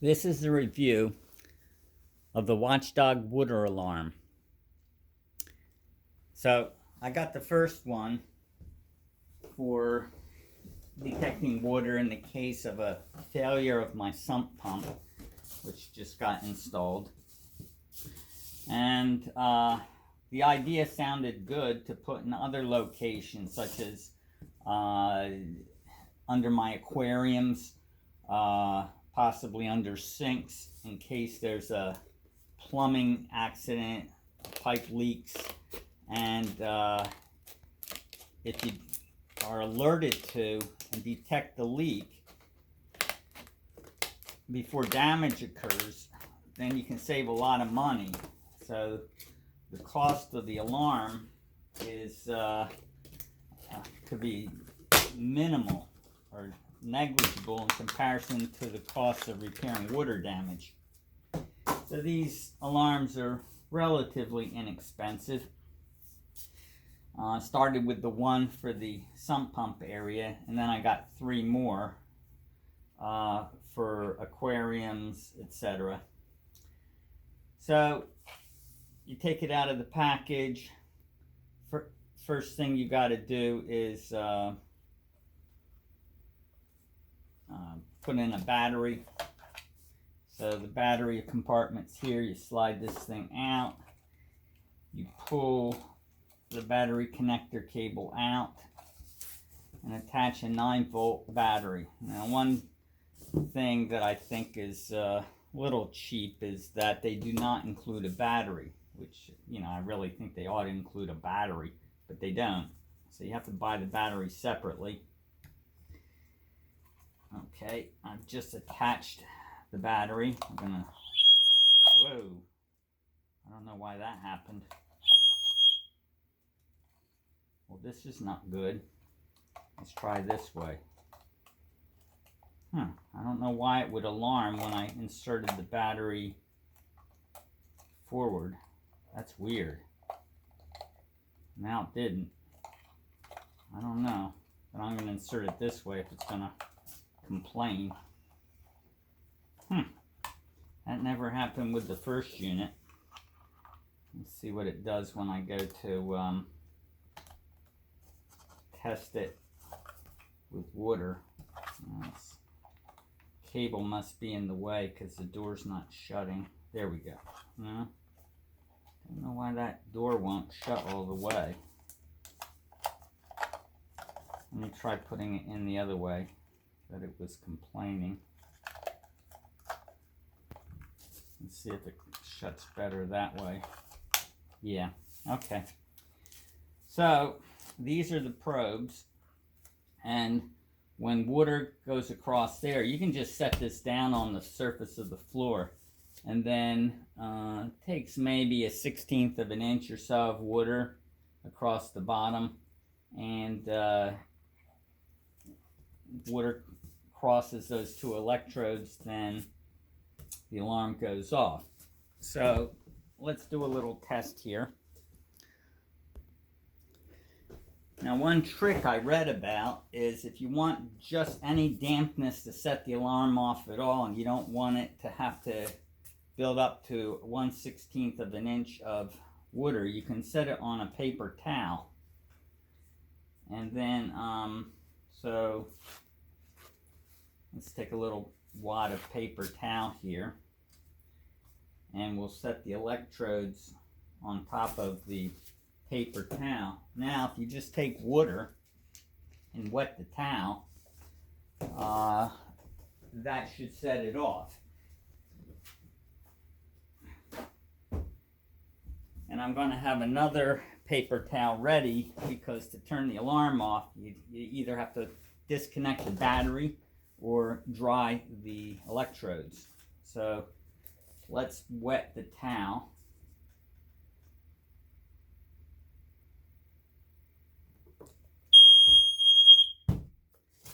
This is the review of the Watchdog water alarm. So I got the first one for detecting water in the case of a failure of my sump pump, which just got installed. And the idea sounded good to put in other locations, such as under my aquariums, possibly under sinks in case there's a plumbing accident, pipe leaks, and if you are alerted to and detect the leak before damage occurs, then you can save a lot of money. So the cost of the alarm is could be minimal or negligible in comparison to the cost of repairing water damage. So these alarms are relatively inexpensive. Started with the one for the sump pump area, and then I got 3 more for aquariums, etc. So you take it out of the package. First thing you got to do is put in a battery. So the battery compartment's here. You slide this thing out. You pull the battery connector cable out and attach a 9-volt battery. Now, one thing that I think is a little cheap is that they do not include a battery, which, I really think they ought to include a battery, but they don't. So you have to buy the battery separately. Okay, I've just attached the battery. I'm gonna, whoa, I don't know why that happened. Well, this is not good. Let's try this way. I don't know why it would alarm when I inserted the battery forward. That's weird. Now it didn't. I don't know. But I'm gonna insert it this way if it's gonna complain. That never happened with the first unit. Let's see what it does when I go to test it with water. This cable must be in the way because the door's not shutting. There we go. No, don't know why that door won't shut all the way. Let me try putting it in the other way that it was complaining. Let's see if it shuts better that way. Yeah, okay. So these are the probes, and when water goes across there, you can just set this down on the surface of the floor, and then it takes maybe a 1/16 of an inch or so of water across the bottom, and water crosses those 2 electrodes, then the alarm goes off. So let's do a little test here. Now, one trick I read about is if you want just any dampness to set the alarm off at all, and you don't want it to have to build up to 1/16 of an inch of water, you can set it on a paper towel. And then, so let's take a little wad of paper towel here, and we'll set the electrodes on top of the paper towel. Now, if you just take water and wet the towel, that should set it off. And I'm going to have another paper towel ready, because to turn the alarm off, you either have to disconnect the battery or dry the electrodes. So let's wet the towel.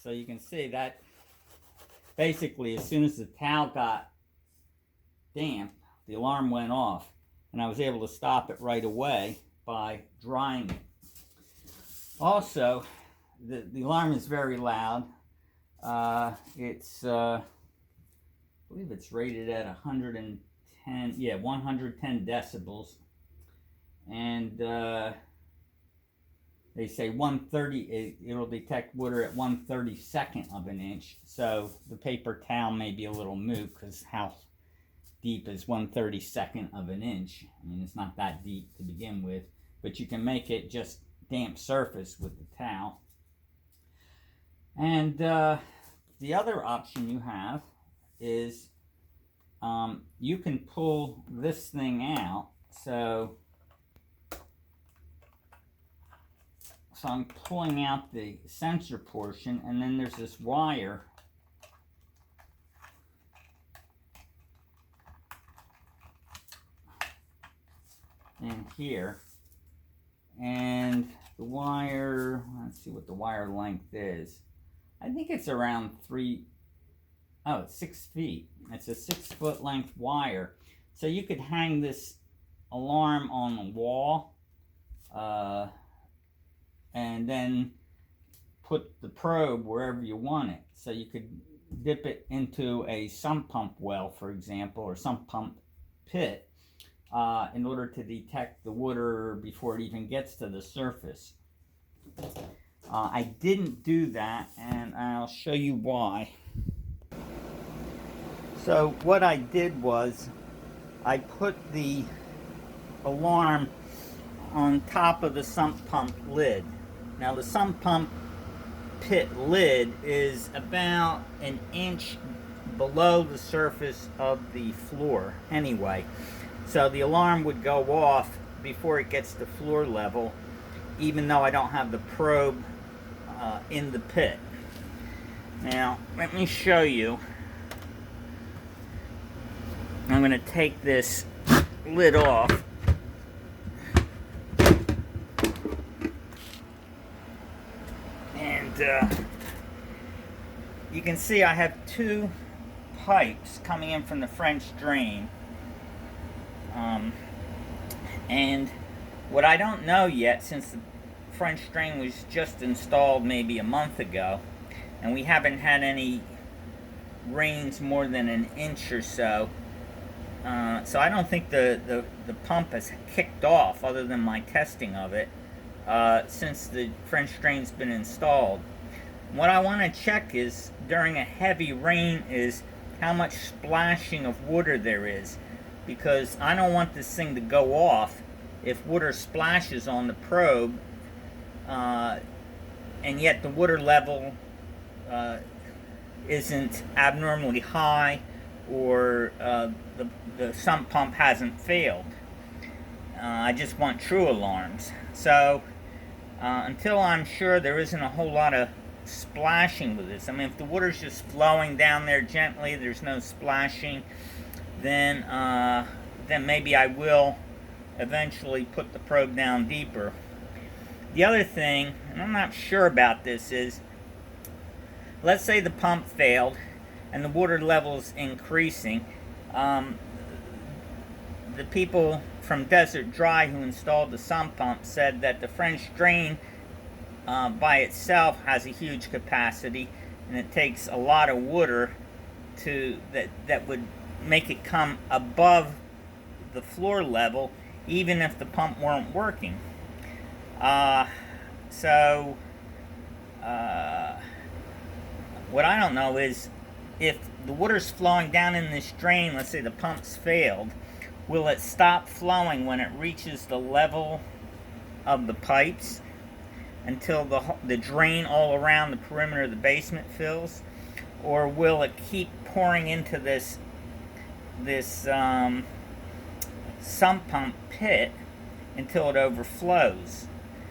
So you can see that basically as soon as the towel got damp, the alarm went off, and I was able to stop it right away by drying it. Also, the alarm is very loud. It's believe it's rated at 110, yeah, 110 decibels. And they say 130, it'll detect water at 1/32 of an inch. So the paper towel may be a little moot, because how deep is 1/32 of an inch? I mean, it's not that deep to begin with, but you can make it just damp surface with the towel. And the other option you have is you can pull this thing out. So I'm pulling out the sensor portion, and then there's this wire in here, and the wire, let's see what the wire length is. I think it's around it's 6 feet. It's a 6-foot length wire. So you could hang this alarm on the wall, and then put the probe wherever you want it. So you could dip it into a sump pump well, for example, or sump pump pit, in order to detect the water before it even gets to the surface. I didn't do that, and I'll show you why. So what I did was I put the alarm on top of the sump pump lid. Now the sump pump pit lid is about an inch below the surface of the floor anyway. So the alarm would go off before it gets to floor level, even though I don't have the probe in the pit. Now let me show you. I'm going to take this lid off. And you can see I have 2 pipes coming in from the French drain. And what I don't know yet, since the French drain was just installed maybe a month ago, and we haven't had any rains more than an inch or so, so I don't think the pump has kicked off, other than my testing of it, since the French drain's been installed. What I want to check is, during a heavy rain, is how much splashing of water there is, because I don't want this thing to go off if water splashes on the probe, and yet the water level isn't abnormally high, or the sump pump hasn't failed. I just want true alarms. So until I'm sure there isn't a whole lot of splashing with this, I mean, if the water's just flowing down there gently, there's no splashing, then maybe I will eventually put the probe down deeper. The other thing, and I'm not sure about this, is let's say the pump failed and the water level's increasing. The people from Desert Dry who installed the sump pump said that the French drain by itself has a huge capacity, and it takes a lot of water that would make it come above the floor level, even if the pump weren't working. What I don't know is, if the water's flowing down in this drain, let's say the pump's failed, will it stop flowing when it reaches the level of the pipes until the drain all around the perimeter of the basement fills? Or will it keep pouring into this sump pump pit until it overflows?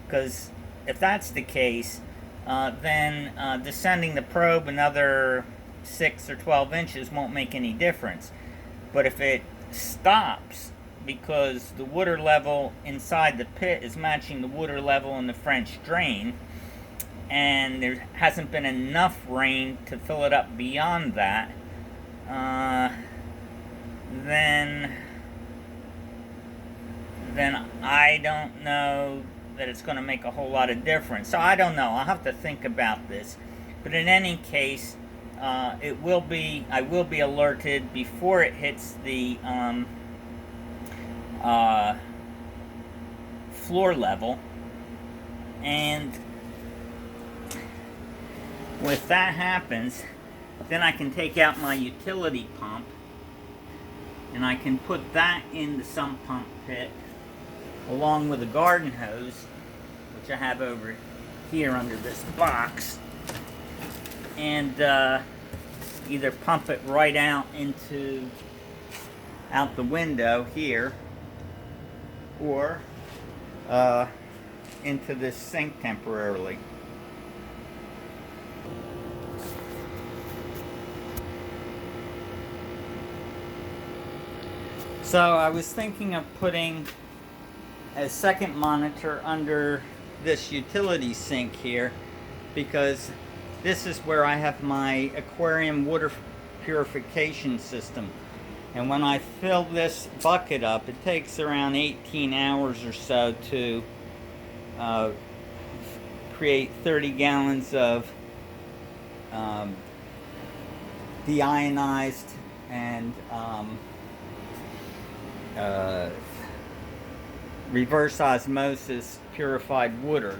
Because if that's the case, then descending the probe another 6 or 12 inches won't make any difference. But if it stops because the water level inside the pit is matching the water level in the French drain, and there hasn't been enough rain to fill it up beyond that, then I don't know that it's going to make a whole lot of difference. So I don't know. I'll have to think about this. But in any case, I will be alerted before it hits the floor level. And if that happens, then I can take out my utility pump and I can put that in the sump pump pit along with a garden hose, which I have over here under this box, and either pump it right out the window here, or into this sink temporarily. So I was thinking of putting a second monitor under this utility sink here, because this is where I have my aquarium water purification system. And when I fill this bucket up, it takes around 18 hours or so to create 30 gallons of deionized and reverse osmosis purified water.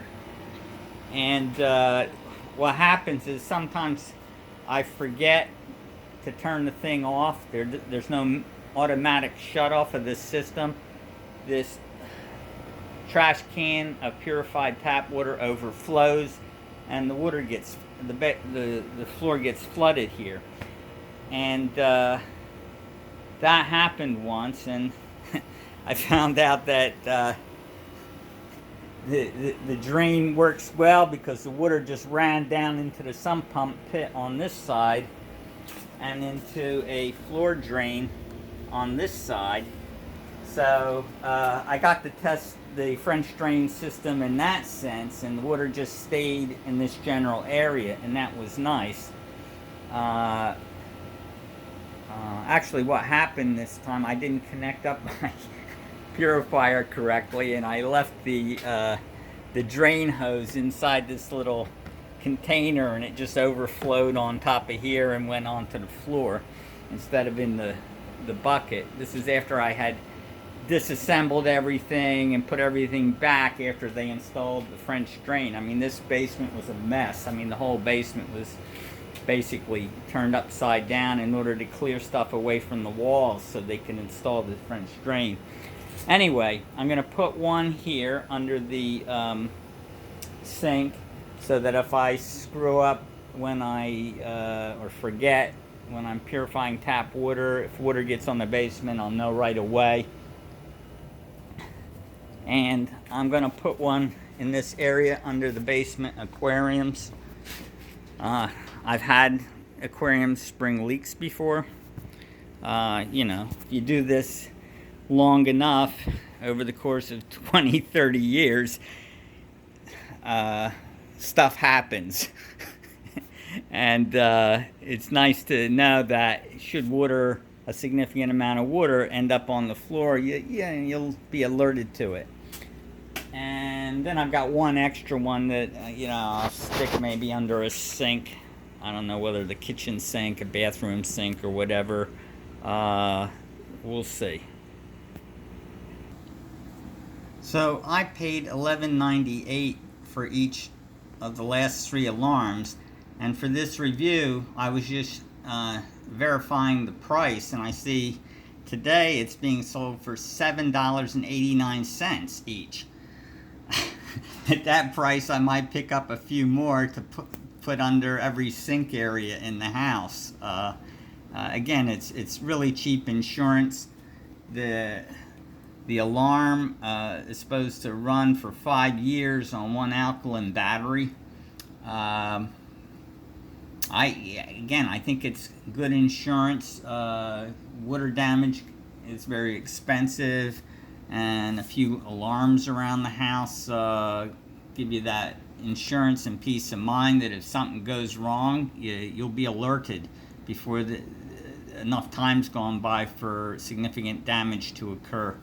And what happens is sometimes I forget to turn the thing off. There's no automatic shut off of this system. This trash can of purified tap water overflows, and the water gets the floor gets flooded here. And that happened once, and I found out that the drain works well because the water just ran down into the sump pump pit on this side and into a floor drain on this side. So I got to test the French drain system in that sense, and the water just stayed in this general area, and that was nice. Actually, what happened this time, I didn't connect up my purifier correctly, and I left the drain hose inside this little container, and it just overflowed on top of here and went onto the floor instead of in the bucket. This is after I had disassembled everything and put everything back after they installed the French drain. I mean, this basement was a mess. I mean, the whole basement was basically turned upside down in order to clear stuff away from the walls so they can install the French drain. Anyway, I'm going to put one here under the sink so that if I screw up when or forget when I'm purifying tap water, if water gets on the basement, I'll know right away. And I'm going to put one in this area under the basement aquariums. I've had aquariums spring leaks before. You know, if you do this long enough over the course of 20, 30 years, stuff happens. And it's nice to know that should a significant amount of water end up on the floor, you'll be alerted to it. And then I've got one extra one that, I'll stick maybe under a sink. I don't know whether the kitchen sink, a bathroom sink, or whatever. We'll see. So I paid $11.98 for each of the last 3 alarms. And for this review, I was just verifying the price, and I see today it's being sold for $7.89 each. At that price, I might pick up a few more to put under every sink area in the house. Again, it's really cheap insurance. The alarm is supposed to run for 5 years on one alkaline battery. I think it's good insurance. Water damage is very expensive, and a few alarms around the house give you that insurance and peace of mind that if something goes wrong, you'll be alerted before enough time's gone by for significant damage to occur.